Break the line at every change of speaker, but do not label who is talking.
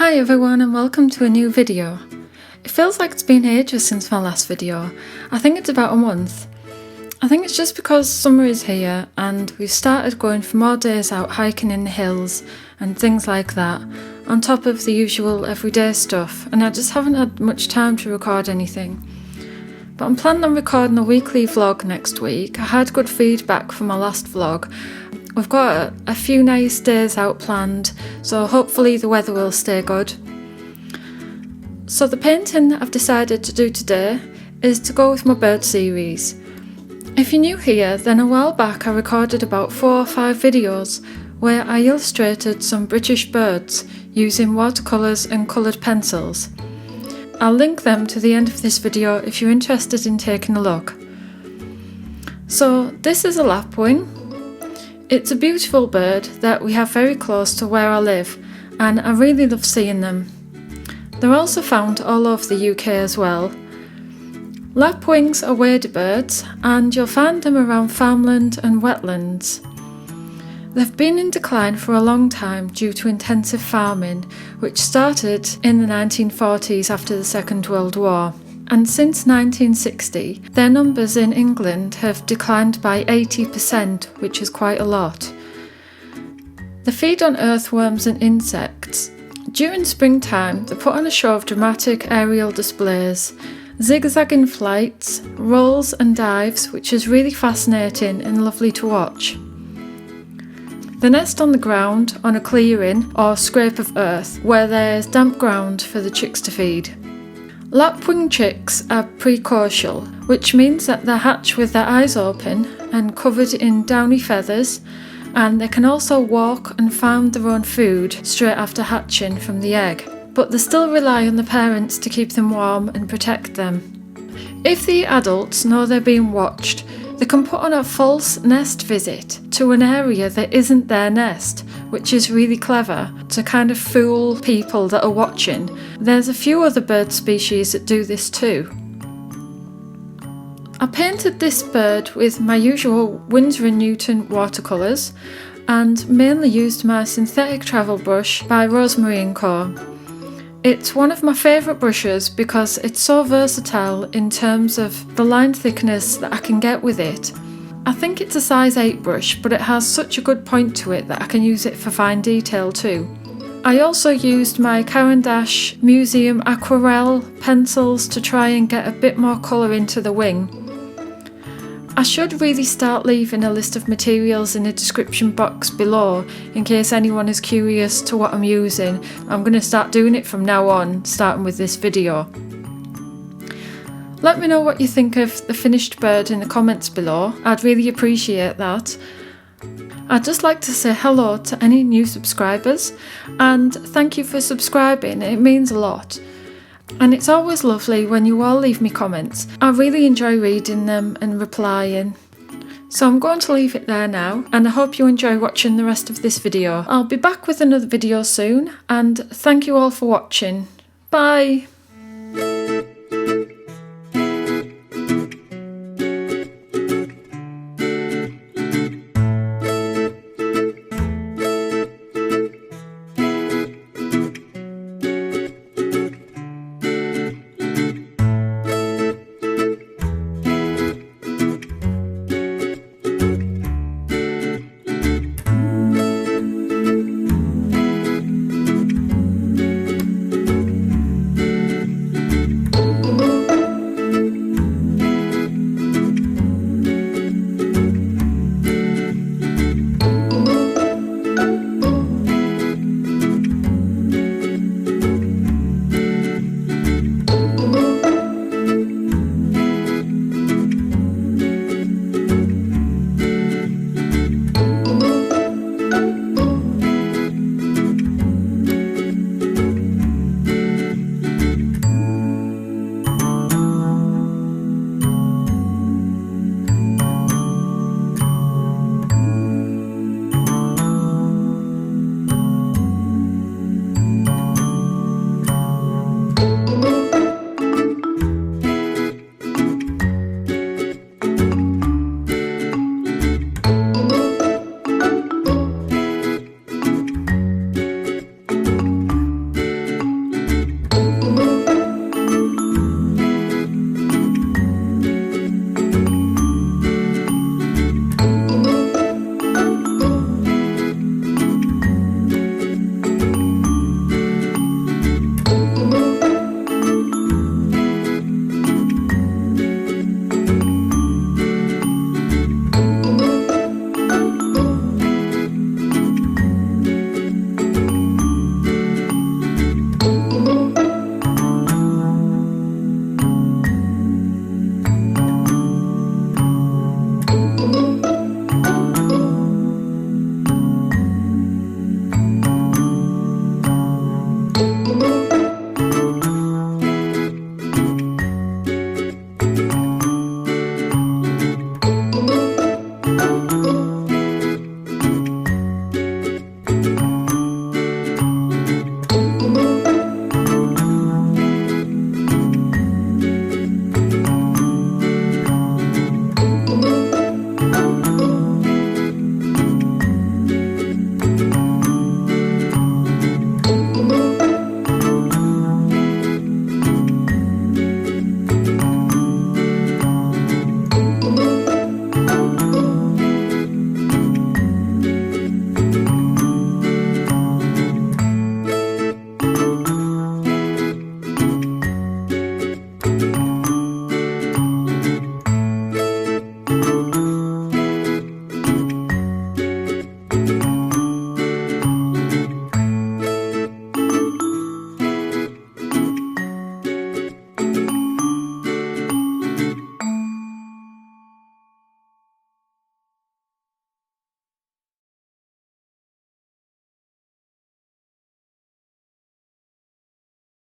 Hi everyone and welcome to a new video. It feels like it's been ages since my last video. I think it's about a month. I think it's just because summer is here and we've started going for more days out hiking in the hills and things like that, on top of the usual everyday stuff, and I just haven't had much time to record anything. But I'm planning on recording a weekly vlog next week. I had good feedback from my last vlog. We've got a few nice days out planned, so hopefully the weather will stay good. So the painting that I've decided to do today is to go with my bird series. If you're new here, then a while back I recorded about 4 or 5 videos where I illustrated some British birds using watercolours and coloured pencils. I'll link them to the end of this video if you're interested in taking a look. So this is a lapwing. It's a beautiful bird that we have very close to where I live, and I really love seeing them. They're also found all over the UK as well. Lapwings are wadybirds, and you'll find them around farmland and wetlands. They've been in decline for a long time due to intensive farming, which started in the 1940s after the Second World War. And since 1960, their numbers in England have declined by 80%, which is quite a lot. They feed on earthworms and insects. During springtime, they put on a show of dramatic aerial displays, zigzagging flights, rolls and dives, which is really fascinating and lovely to watch. They nest on the ground, on a clearing or scrape of earth, where there's damp ground for the chicks to feed. Lapwing chicks are precocial, which means that they hatch with their eyes open and covered in downy feathers, and they can also walk and find their own food straight after hatching from the egg, but they still rely on the parents to keep them warm and protect them. If the adults know they're being watched, they can put on a false nest visit to an area that isn't their nest, which is really clever to kind of fool people that are watching. There's a few other bird species that do this too. I painted this bird with my usual Winsor and Newton watercolours and mainly used my synthetic travel brush by Rosemary and Co. It's one of my favourite brushes because it's so versatile in terms of the line thickness that I can get with it. I think it's a size 8 brush, but it has such a good point to it that I can use it for fine detail too. I also used my Caran D'ache museum aquarelle pencils to try and get a bit more colour into the wing. I should really start leaving a list of materials in the description box below in case anyone is curious to what I'm using. I'm going to start doing it from now on, starting with this video. Let me know what you think of the finished bird in the comments below. I'd really appreciate that. I'd just like to say hello to any new subscribers and thank you for subscribing, it means a lot. And it's always lovely when you all leave me comments. I really enjoy reading them and replying. So I'm going to leave it there now, and I hope you enjoy watching the rest of this video. I'll be back with another video soon, and thank you all for watching. Bye!